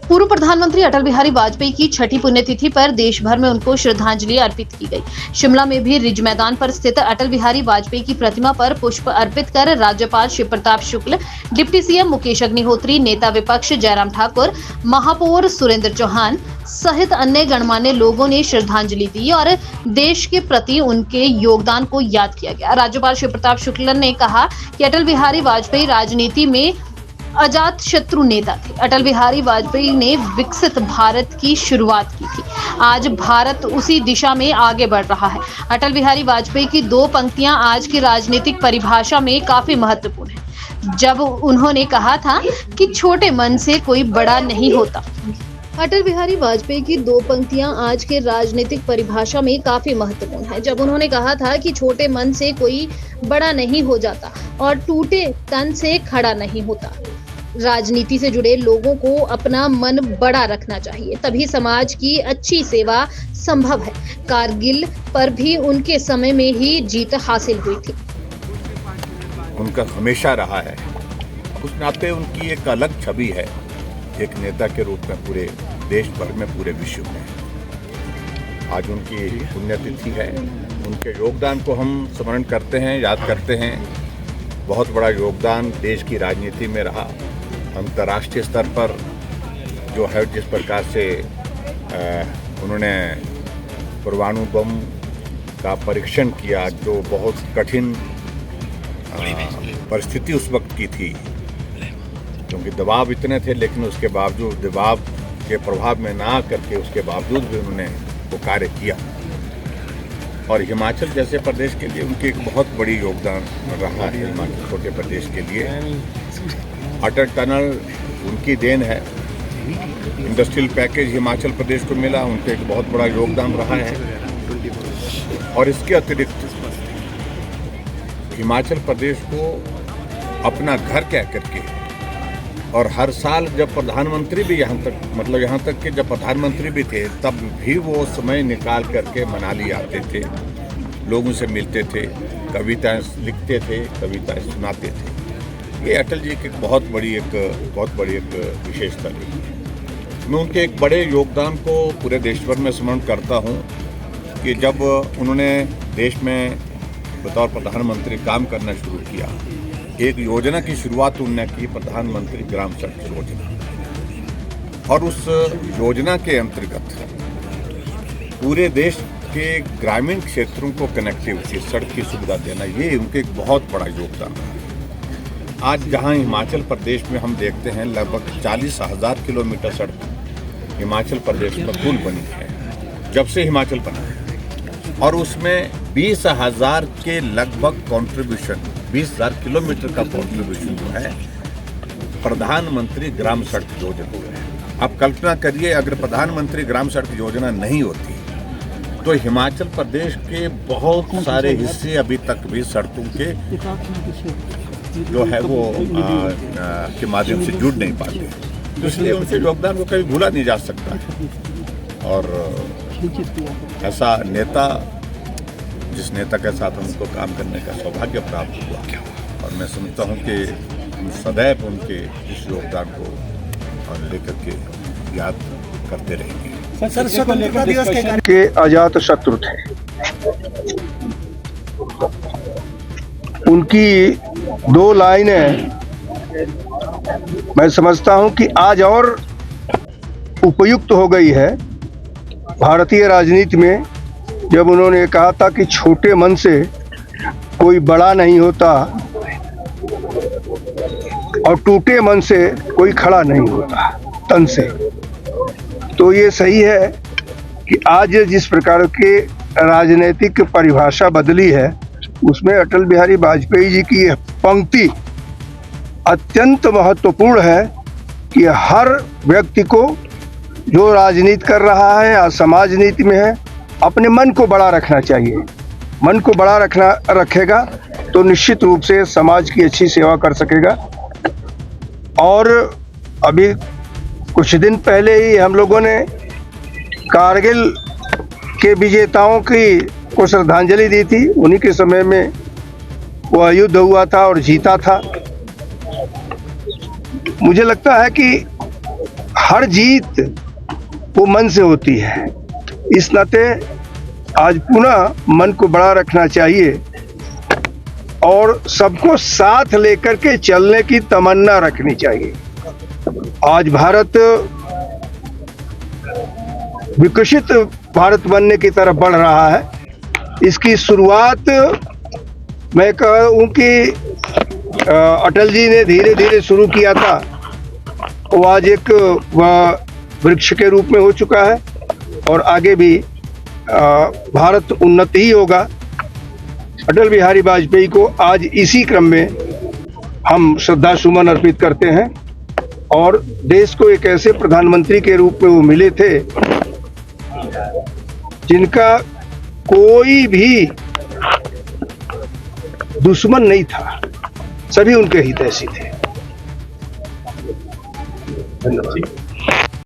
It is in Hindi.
पूर्व प्रधानमंत्री अटल बिहारी वाजपेयी की छठी पुण्यतिथि पर देश भर में उनको श्रद्धांजलि अर्पित की गई। शिमला में भी रिज मैदान पर स्थित अटल बिहारी वाजपेयी की प्रतिमा पर पुष्प अर्पित कर राज्यपाल शिव प्रताप शुक्ल, डिप्टी सीएम मुकेश अग्निहोत्री, नेता विपक्ष जयराम ठाकुर, महापौर सुरेंद्र चौहान सहित अन्य गणमान्य लोगों ने श्रद्धांजलि दी और देश के प्रति उनके योगदान को याद किया गया। राज्यपाल शिव प्रताप शुक्ल ने कहा कि अटल बिहारी वाजपेयी राजनीति में अजात शत्रु नेता थे। अटल बिहारी वाजपेयी ने विकसित भारत की शुरुआत की थी। आज भारत उसी दिशा में आगे बढ़ रहा है। अटल बिहारी वाजपेयी की दो पंक्तियां आज की राजनीतिक परिभाषा में काफी महत्वपूर्ण है, जब उन्होंने कहा था कि छोटे मन से कोई बड़ा नहीं होता। अटल बिहारी वाजपेयी की दो पंक्तियां आज के राजनीतिक परिभाषा में काफी महत्वपूर्ण है, जब उन्होंने कहा था कि छोटे मन से कोई बड़ा नहीं हो जाता और टूटे तन से खड़ा नहीं होता। राजनीति से जुड़े लोगों को अपना मन बड़ा रखना चाहिए, तभी समाज की अच्छी सेवा संभव है। कारगिल पर भी उनके समय में ही जीत हासिल हुई थी। उनका हमेशा रहा है, उस नाते उनकी एक अलग छवि है एक नेता के रूप में पूरे देश भर में, पूरे विश्व में। आज उनकी पुण्यतिथि है, उनके योगदान को हम स्मरण करते हैं, याद करते हैं। बहुत बड़ा योगदान देश की राजनीति में रहा। अंतर्राष्ट्रीय स्तर पर जो है, जिस प्रकार से उन्होंने परमाणु बम का परीक्षण किया, जो बहुत कठिन परिस्थिति उस वक्त की थी, क्योंकि दबाव इतने थे, लेकिन उसके बावजूद दबाव के प्रभाव में ना करके उसके बावजूद भी उन्होंने वो कार्य किया। और हिमाचल जैसे प्रदेश के लिए उनकी एक बहुत बड़ी योगदान रहा है। हिमाचल छोटे प्रदेश के लिए अटल टनल उनकी देन है। इंडस्ट्रियल पैकेज हिमाचल प्रदेश को मिला, उनका एक बहुत बड़ा योगदान रहा है। और इसके अतिरिक्त हिमाचल प्रदेश को अपना घर कह करके, और हर साल जब प्रधानमंत्री भी यहाँ तक कि जब प्रधानमंत्री भी थे, तब भी वो समय निकाल करके मनाली आते थे, लोगों से मिलते थे, कविताएं लिखते थे, कविताएं सुनाते थे। ये अटल जी की बहुत बड़ी एक विशेषता थी। मैं उनके एक बड़े योगदान को पूरे देश भर में स्मरण करता हूँ कि जब उन्होंने देश में बतौर प्रधानमंत्री काम करना शुरू किया, एक योजना की शुरुआत उन्होंने की, प्रधानमंत्री ग्राम सड़क योजना। और उस योजना के अंतर्गत पूरे देश के ग्रामीण क्षेत्रों को कनेक्टिविटी, सड़क की सुविधा देना, ये उनके एक बहुत बड़ा योगदान है। आज जहां हिमाचल प्रदेश में हम देखते हैं लगभग 40,000 किलोमीटर सड़क हिमाचल प्रदेश में पुल बनी है जब से हिमाचल बना है, और उसमें 20,000 के लगभग कंट्रीब्यूशन, 20,000 किलोमीटर का कंट्रीब्यूशन जो है प्रधानमंत्री ग्राम सड़क योजना है। आप कल्पना करिए, अगर प्रधानमंत्री ग्राम सड़क योजना नहीं होती तो हिमाचल प्रदेश के बहुत सारे हिस्से अभी तक भी सड़कों के जो है वो के माध्यम से जुड़ नहीं पाते। तो इसलिए उनके योगदान को कभी भूला नहीं जा सकता है। और ऐसा नेता, जिस नेता के साथ हमको काम करने का सौभाग्य प्राप्त हुआ, और मैं समझता हूँ कि हम सदैव उनके इस योगदान को और लेकर के याद करते रहेंगे। सर, स्वतंत्रता दिवस के अजात शत्रु थे। उनकी दो लाइनें मैं समझता हूं कि आज और उपयुक्त हो गई है भारतीय राजनीति में, जब उन्होंने कहा था कि छोटे मन से कोई बड़ा नहीं होता और टूटे मन से कोई खड़ा नहीं होता तन से। तो ये सही है कि आज जिस प्रकार के राजनीतिक परिभाषा बदली है, उसमें अटल बिहारी वाजपेयी जी की यह पंक्ति अत्यंत महत्वपूर्ण है कि हर व्यक्ति को जो राजनीति कर रहा है या समाज नीति में है, अपने मन को बड़ा रखना चाहिए। मन को बड़ा रखेगा तो निश्चित रूप से समाज की अच्छी सेवा कर सकेगा। और अभी कुछ दिन पहले ही हम लोगों ने कारगिल के विजेताओं को श्रद्धांजलि दी थी। उन्हीं के समय में वह युद्ध हुआ था और जीता था। मुझे लगता है कि हर जीत वो मन से होती है। इस नाते आज पुनः मन को बड़ा रखना चाहिए और सबको साथ लेकर के चलने की तमन्ना रखनी चाहिए। आज भारत विकसित भारत बनने की तरफ बढ़ रहा है। इसकी शुरुआत मैं कहूँ कि अटल जी ने धीरे धीरे शुरू किया था, वो आज एक वृक्ष के रूप में हो चुका है और आगे भी भारत उन्नति ही होगा। अटल बिहारी वाजपेयी को आज इसी क्रम में हम श्रद्धा सुमन अर्पित करते हैं और देश को एक ऐसे प्रधानमंत्री के रूप में वो मिले थे जिनका कोई भी दुश्मन नहीं था, सभी उनके हितैषी थे। धन्यवाद।